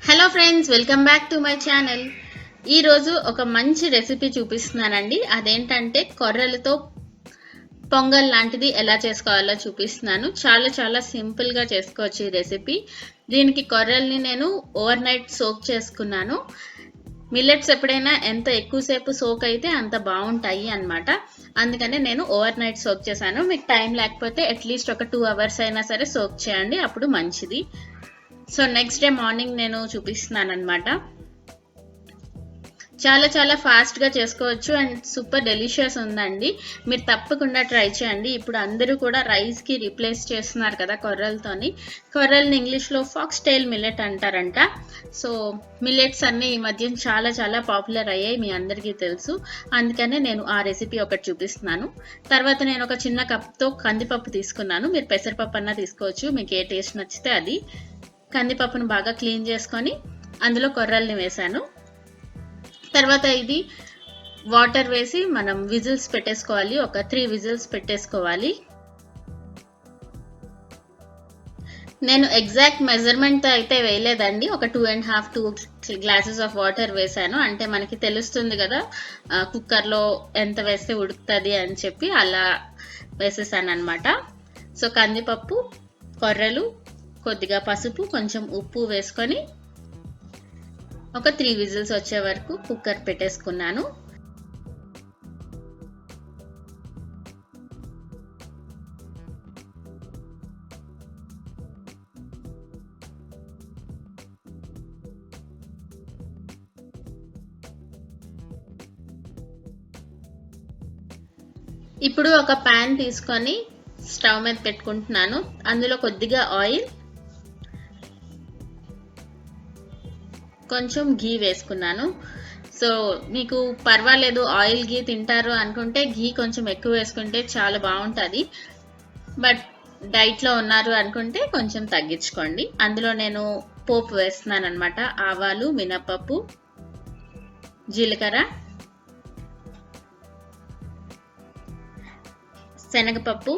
Hello friends, welcome back to my channel. ఈరోజు ఒక మంచి రెసిపీ చూపిస్తున్నానండి. అదేంటంటే కొర్రలతో పొంగల్ లాంటిది ఎలా చేసుకోవాలో చూపిస్తున్నాను. చాలా చాలా సింపుల్గా చేసుకోవచ్చు ఈ రెసిపీ. దీనికి కొర్రల్ని నేను ఓవర్ నైట్ సోక్ చేసుకున్నాను. మిల్లెట్స్ ఎప్పుడైనా ఎంత ఎక్కువసేపు సోక్ అయితే అంత బాగుంటాయి అన్నమాట. అందుకనే నేను ఓవర్ నైట్ సోక్ చేశాను. మీకు టైం లేకపోతే అట్లీస్ట్ ఒక 2 hours అయినా సరే సోక్ చేయండి, అప్పుడు మంచిది. సో నెక్స్ట్ డే మార్నింగ్ నేను చూపిస్తున్నాను అనమాట. చాలా చాలా ఫాస్ట్గా చేసుకోవచ్చు అండ్ సూపర్ డెలిషియస్ ఉందండి. మీరు తప్పకుండా ట్రై చేయండి. ఇప్పుడు అందరూ కూడా రైస్కి రీప్లేస్ చేస్తున్నారు కదా కొర్రలతోని. కొర్రల్ని ఇంగ్లీష్లో ఫాక్స్ టైల్ మిల్లెట్ అంటారంట. సో మిల్లెట్స్ అన్నీ ఈ మధ్య చాలా చాలా పాపులర్ అయ్యాయి, మీ అందరికీ తెలుసు. అందుకనే నేను ఆ రెసిపీ ఒకటి చూపిస్తున్నాను. తర్వాత నేను ఒక చిన్న కప్తో కందిపప్పు తీసుకున్నాను. మీరు పెసరపప్పు అన్నా తీసుకోవచ్చు, మీకు ఏ టేస్ట్ నచ్చితే అది. కందిపప్పును బాగా క్లీన్ చేసుకొని అందులో కొర్రల్ని వేసాను. తర్వాత ఇది వాటర్ వేసి మనం విజిల్స్ పెట్టేసుకోవాలి. ఒక 3 విజిల్స్ పెట్టేసుకోవాలి. నేను ఎగ్జాక్ట్ మెజర్మెంట్ అయితే వేయలేదండి. ఒక 2.5 గ్లాసెస్ ఆఫ్ వాటర్ వేసాను. అంటే మనకి తెలుస్తుంది కదా కుక్కర్లో ఎంత వేస్తే ఉడుకుతుంది అని చెప్పి అలా వేసేసాను అనమాట. సో కందిపప్పు, కొర్రలు, కొద్దిగా పసుపు, కొంచెం ఉప్పు వేసుకొని ఒక 3 విజిల్స్ వచ్చే వరకు కుక్కర్ పెట్టేసుకున్నాను. ఇప్పుడు ఒక ప్యాన్ తీసుకొని స్టవ్ మీద పెట్టుకుంటున్నాను. అందులో కొద్దిగా ఆయిల్, కొంచెం ఘీ వేసుకున్నాను. సో మీకు పర్వాలేదు, ఆయిల్ ఘీ తింటారు అనుకుంటే ఘీ కొంచెం ఎక్కువ వేసుకుంటే చాలా బాగుంటుంది. బట్ డైట్లో ఉన్నారు అనుకుంటే కొంచెం తగ్గించుకోండి. అందులో నేను పోపు వేస్తున్నాను అనమాట. ఆవాలు, మినపప్పు, జీలకర్ర, శనగపప్పు,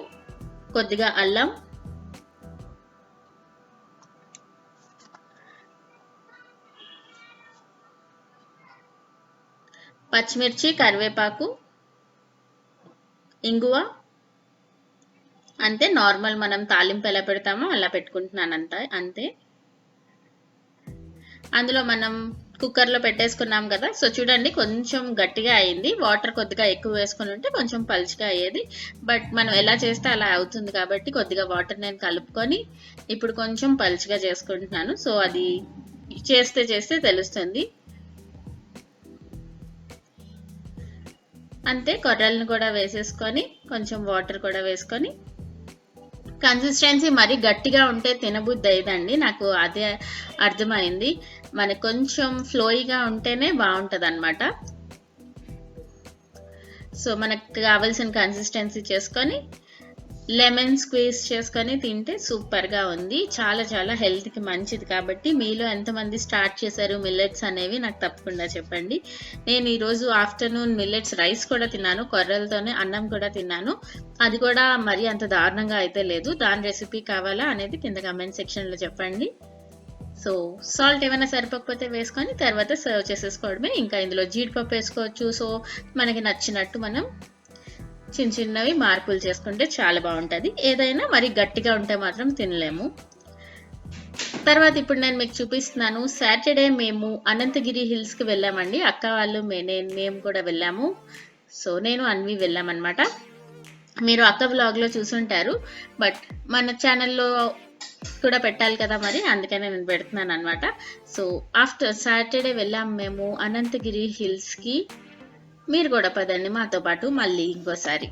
కొద్దిగా అల్లం, పచ్చిమిర్చి, కరివేపాకు, ఇంగువ, అంతే. నార్మల్ మనం తాలింపు ఎలా పెడతామో అలా పెట్టుకుంటున్నాను అంతే. అందులో మనం కుక్కర్లో పెట్టేసుకున్నాం కదా. సో చూడండి, కొంచెం గట్టిగా అయింది. వాటర్ కొద్దిగా ఎక్కువ వేసుకుని ఉంటే కొంచెం పలుచగా అయ్యేది. బట్ మనం ఎలా చేస్తే అలా అవుతుంది కాబట్టి కొద్దిగా వాటర్ నేను కలుపుకొని ఇప్పుడు కొంచెం పలుచగా చేసుకుంటున్నాను. సో అది చేస్తే తెలుస్తుంది. అంతే. కొర్రలను కూడా వేసేసుకొని కొంచెం వాటర్ కూడా వేసుకొని, కన్సిస్టెన్సీ మరీ గట్టిగా ఉంటే తినబుద్ధి అయ్యిందండి, నాకు అదే అర్థమైంది. మనకు కొంచెం ఫ్లోయిగా ఉంటేనే బాగుంటుంది అనమాట. సో మనకు కావాల్సిన కన్సిస్టెన్సీ చేసుకొని లెమన్ స్క్వీజ్ చేసుకొని తింటే సూపర్గా ఉంది. చాలా చాలా హెల్త్కి మంచిది. కాబట్టి మీలో ఎంతమంది స్టార్ట్ చేశారు మిల్లెట్స్ అనేవి నాకు తప్పకుండా చెప్పండి. నేను ఈరోజు ఆఫ్టర్నూన్ మిల్లెట్స్ రైస్ కూడా తిన్నాను, కొర్రలతోనే అన్నం కూడా తిన్నాను. అది కూడా మరీ అంత దారుణంగా అయితే లేదు. దాని రెసిపీ కావాలా అనేది కింద కమెంట్ సెక్షన్లో చెప్పండి. సో సాల్ట్ ఏమైనా సరిపోకపోతే వేసుకొని తర్వాత సర్వ్ చేసేసుకోవడమే. ఇంకా ఇందులో జీడిపప్పు వేసుకోవచ్చు. సో మనకి నచ్చినట్టు మనం చిన్న చిన్నవి మార్పులు చేసుకుంటే చాలా బాగుంటుంది. ఏదైనా మరి గట్టిగా ఉంటే మాత్రం తినలేము. తర్వాత ఇప్పుడు నేను మీకు చూపిస్తున్నాను. సాటర్డే మేము అనంతగిరి హిల్స్కి వెళ్ళామండి. అక్క వాళ్ళు మేము కూడా వెళ్ళాము. సో నేను అన్వి వెళ్ళామన్నమాట. మీరు అక్క వ్లాగ్లో చూసుంటారు, బట్ మన ఛానల్లో కూడా పెట్టాలి కదా మరి, అందుకనే నేను పెడుతున్నాను అనమాట. సో ఆఫ్టర్ సాటర్డే వెళ్ళాము మేము అనంతగిరి హిల్స్కి. మీరు కూడా పదండి మాతో పాటు మళ్ళీ ఇంకోసారి.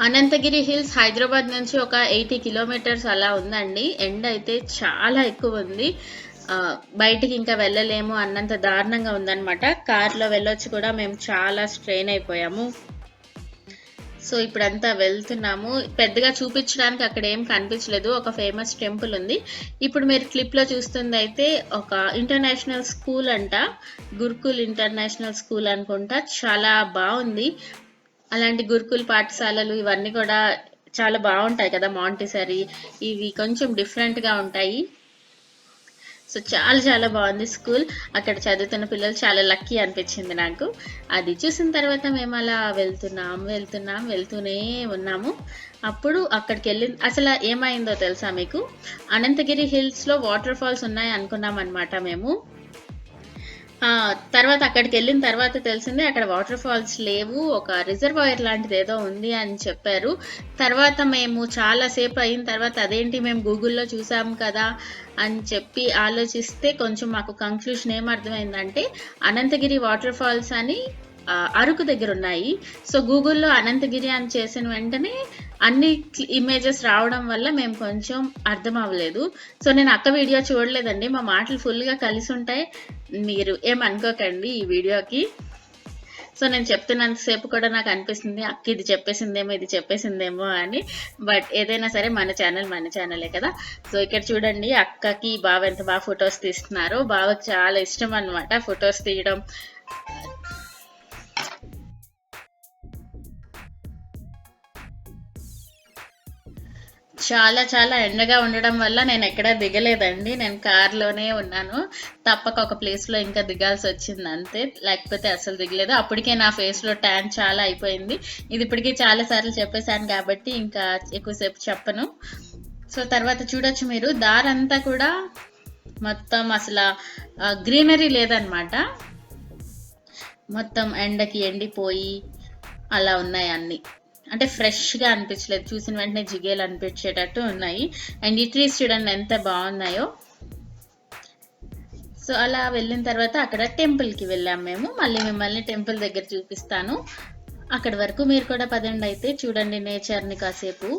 అనంతగిరి హిల్స్ హైదరాబాద్ నుంచి ఒక 80 kilometers అలా ఉందండి. ఎండ అయితే చాలా ఎక్కువ ఉంది. బయటికి ఇంకా వెళ్ళలేము అన్నంత దారుణంగా ఉందన్నమాట. కార్లో వెళ్ళొచ్చు కూడా మేము చాలా స్ట్రెయిన్ అయిపోయాము. సో ఇప్పుడంతా వెళ్తున్నాము. పెద్దగా చూపించడానికి అక్కడ ఏం కనిపించలేదు. ఒక ఫేమస్ టెంపుల్ ఉంది. ఇప్పుడు మీరు క్లిప్‌లో చూస్తుందయితే ఒక ఇంటర్నేషనల్ స్కూల్ అంట. గురుకుల్ ఇంటర్నేషనల్ స్కూల్ అనుకుంటా. చాలా బావుంది. అలాంటి గురుకుల్ పాఠశాలలు ఇవన్నీ కూడా చాలా బావుంటాయి కదా! మాంటిసరీ ఇవి కొంచెం డిఫరెంట్‌గా ఉంటాయి. సో చాలా చాలా బాగుంది స్కూల్. అక్కడ చదువుతున్న పిల్లలు చాలా లక్కీ అనిపించింది నాకు. అది చూసిన తర్వాత మేము అలా వెళ్తూనే ఉన్నాము. అప్పుడు అక్కడికి వెళ్ళి అసలు ఏమైందో తెలుసా మీకు? అనంతగిరి హిల్స్ లో వాటర్ ఫాల్స్ ఉన్నాయి అనుకున్నాం అనమాట మేము. తర్వాత అక్కడికెళ్ళిన తర్వాత తెలిసింది అక్కడ వాటర్ ఫాల్స్ లేవు. ఒక రిజర్వాయర్ లాంటిదేదో ఉంది అని చెప్పారు. తర్వాత మేము చాలా సేపు అయిన తర్వాత అదేంటి మేము గూగుల్‌లో చూసాం కదా! అని చెప్పి ఆలోచిస్తే కొంచెం మాకు కన్‌క్లూషన్ ఏం అర్థమైందంటే అనంతగిరి వాటర్ ఫాల్స్ అని అరకు దగ్గరున్నాయి. సో గూగుల్‌లో అనంతగిరి అని చేసిన వెంటనే అన్ని ఇమేజెస్ రావడం వల్ల మేము కొంచెం అర్థం అవ్వలేదు. సో నేను అక్క వీడియో చూడలేదండి. మా మాటలు ఫుల్‌గా కలిసుంటాయి. మీరు ఏమనుకోకండి ఈ వీడియోకి. సో నేను చెప్తున్నంత సేపు కూడా నాకు అనిపిస్తుంది అక్క ఇది చెప్పేసిందేమో అని. బట్ ఏదైనా సరే మన ఛానలే కదా! సో ఇక్కడ చూడండి అక్కకి బావ ఎంత బాగా ఫొటోస్ తీస్తున్నారో. బావకి చాలా ఇష్టం అన్నమాట ఫొటోస్ తీయడం. చాలా చాలా ఎండగా ఉండడం వల్ల నేను ఎక్కడా దిగలేదండి. నేను కార్‌లోనే ఉన్నాను. తప్పక ఒక ప్లేస్‌లో ఇంకా దిగాల్సొచ్చింది అంతే. లేకపోతే అస్సలు దిగలేదు. అప్పటికే నా ఫేస్‌లో ట్యాన్ చాలా అయిపోయింది. ఇది ఇప్పటికి చాలా సార్లు చెప్పేసాను కాబట్టి ఇంకా ఎక్కువ సేపు చెప్పను. సో తర్వాత చూడొచ్చు మీరు దారంతా కూడా మొత్తం అసల గ్రీనరీ లేదనమాట. మొత్తం ఎండకి ఎండిపోయి అలా ఉన్నాయి అన్ని. అంటే ఫ్రెష్‌గా అనిపించలేదు. చూసిన వెంటనే జిగేలు అనిపించేటట్టు ఉన్నాయి. అండ్ ఈ ట్రీస్ చూడండి ఎంత బాగున్నాయో. సో అలా వెళ్ళిన తర్వాత అక్కడ టెంపుల్‌కి వెళ్ళాం మేము. మళ్ళీ మిమ్మల్ని టెంపుల్ దగ్గర చూపిస్తాను. అక్కడి వరకు మీరు కూడా పదండి అయితే చూడండి నేచర్‌ని కాసేపు.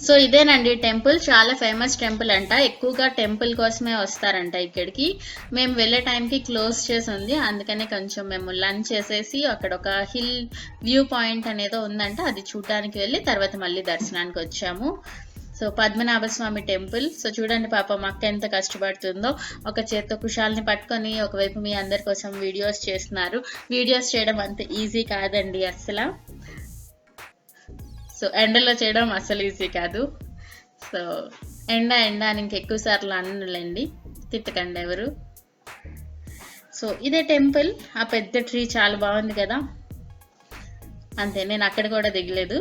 సో ఇదేనండి టెంపుల్. చాలా ఫేమస్ టెంపుల్ అంట. ఎక్కువగా టెంపుల్ కోసమే వస్తారంట ఇక్కడికి. మేము వెళ్ళే టైంకి క్లోజ్ చేసి ఉంది. అందుకనే కొంచెం మేము లంచ్ చేసేసి అక్కడ ఒక హిల్ వ్యూ పాయింట్ అనేదో ఉందంట. అది చూడడానికి వెళ్ళి తర్వాత మళ్ళీ దర్శనానికి వచ్చాము. సో పద్మనాభ స్వామి టెంపుల్. సో చూడండి పాపం అక్క ఎంత కష్టపడుతుందో. ఒక చేత్తో కుషాల్ని పట్టుకొని ఒకవైపు మీ అందరి కోసం వీడియోస్ చేస్తున్నారు. వీడియోస్ చేయడం అంత ఈజీ కాదండి అస్సలు. సో ఎండలో చేయడం అస్సలు ఈజీ కాదు. సో ఎండ అని ఇంకెక్కువ సార్లు అనలేండి, తిట్టకండి ఎవరు. సో ఇదే టెంపుల్. ఆ పెద్ద ట్రీ చాలా బాగుంది కదా. అంతే, నేను అక్కడ కూడా దిగలేదు.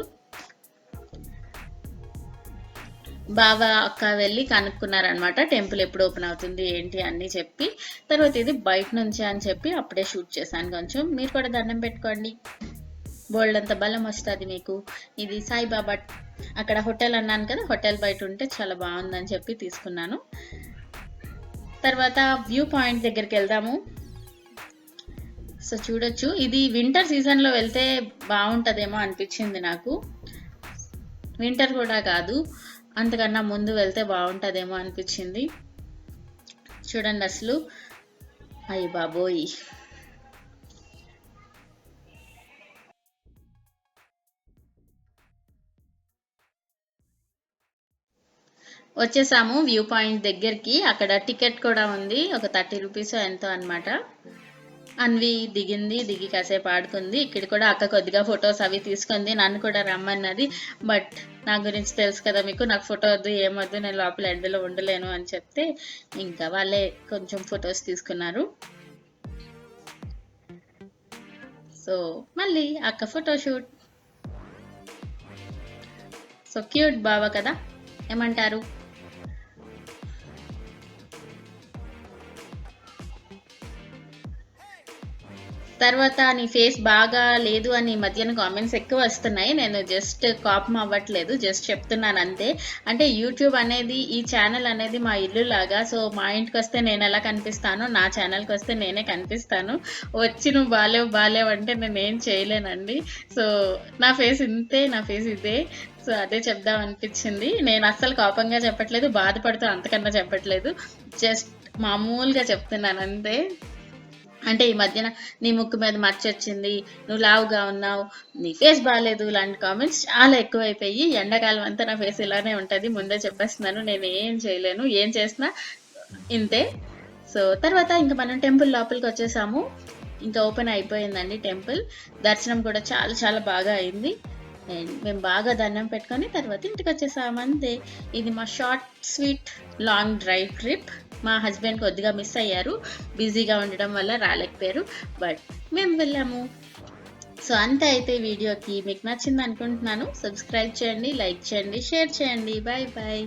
బావ అక్క వెళ్ళి కనుక్కున్నారనమాట టెంపుల్ ఎప్పుడు ఓపెన్ అవుతుంది ఏంటి అన్ని చెప్పి. తర్వాత ఇది బయట నుంచి అని చెప్పి అప్పుడే షూట్ చేశాను. కొంచెం మీరు కూడా దండం పెట్టుకోండి, బోల్డ్ అంత బలం వస్తుంది మీకు. ఇది సాయిబాబా అక్కడ హోటల్ అన్నాను కదా, హోటల్ బయట ఉంటే చాలా బాగుందని చెప్పి తీసుకున్నాను. తర్వాత వ్యూ పాయింట్ దగ్గరికి వెళ్దాము. సో చూడొచ్చు, ఇది వింటర్ సీజన్లో వెళ్తే బాగుంటుందేమో అనిపించింది నాకు. వింటర్ కూడా కాదు, అంతకన్నా ముందు వెళ్తే బాగుంటుందేమో అనిపించింది. చూడండి అసలు, అయ్యి బాబోయ్. వచ్చేసాము వ్యూ పాయింట్ దగ్గరికి. అక్కడ టికెట్ కూడా ఉంది, ఒక 30 రూపీస్ ఎంతో అన్నమాట. అన్వి దిగి కాసేపు ఆడుకుంది. ఇక్కడ కూడా అక్క కొద్దిగా ఫొటోస్ అవి తీసుకుంది, నన్ను కూడా రమ్మన్నది. బట్ నా గురించి తెలుసు కదా మీకు, నాకు ఫోటో వద్దు ఏమొద్దు, నేను లోపల ఎండలో ఉండలేను అని చెప్తే ఇంకా వాళ్ళే కొంచెం ఫొటోస్ తీసుకున్నారు. సో మళ్ళీ అక్క ఫోటోషూట్. సో క్యూట్ బావ కదా, ఏమంటారు? తర్వాత నీ ఫేస్ బాగా లేదు అని ఈ మధ్యన కామెంట్స్ ఎక్కువ వస్తున్నాయి. నేను జస్ట్ కోపం అవ్వట్లేదు, జస్ట్ చెప్తున్నాను అంతే. అంటే యూట్యూబ్ అనేది, ఈ ఛానల్ అనేది మా ఇల్లు లాగా. సో మా ఇంటికి వస్తే నేను ఎలా కనిపిస్తానో నా ఛానల్కి వస్తే నేనే కనిపిస్తాను. వచ్చి నువ్వు బాలేవు అంటే నేనేం చేయలేనండి. సో నా ఫేస్ ఇంతే, నా ఫేస్ ఇదే. సో అదే చెప్దాం అనిపించింది. నేను అస్సలు కోపంగా చెప్పట్లేదు, బాధపడుతూ అంతకన్నా చెప్పట్లేదు, జస్ట్ మామూలుగా చెప్తున్నాను అంతే. అంటే ఈ మధ్యన నీ ముక్కు మీద మచ్చ వచ్చింది, నువ్వు లావుగా ఉన్నావు, నీ ఫేస్ బాగాలేదు, ఇలాంటి కామెంట్స్ చాలా ఎక్కువైపోయి ఎండాకాలం అంతా నా ఫేస్ ఇలానే ఉంటుంది. ముందే చెప్పేస్తున్నాను, నేను ఏం చేయలేను, ఏం చేసినా ఇంతే. సో తర్వాత ఇంకా మనం టెంపుల్ లోపలికి వచ్చేసాము. ఇంకా ఓపెన్ అయిపోయిందండి టెంపుల్. దర్శనం కూడా చాలా చాలా బాగా అయింది. అండ్ మేము బాగా దండం పెట్టుకొని తర్వాత ఇంటికి వచ్చేసాము అంతే. ఇది మా short sweet long drive trip. మా హస్బెండ్ కొద్దిగా మిస్ అయ్యారు, బిజీగా ఉండడం వల్ల రాలేకపోయారు, బట్ మేము వెళ్ళాము. సో అంతే అయితే వీడియోకి. మీకు నచ్చింది అనుకుంటున్నాను. సబ్స్క్రైబ్ చేయండి, లైక్ చేయండి, షేర్ చేయండి. Bye bye.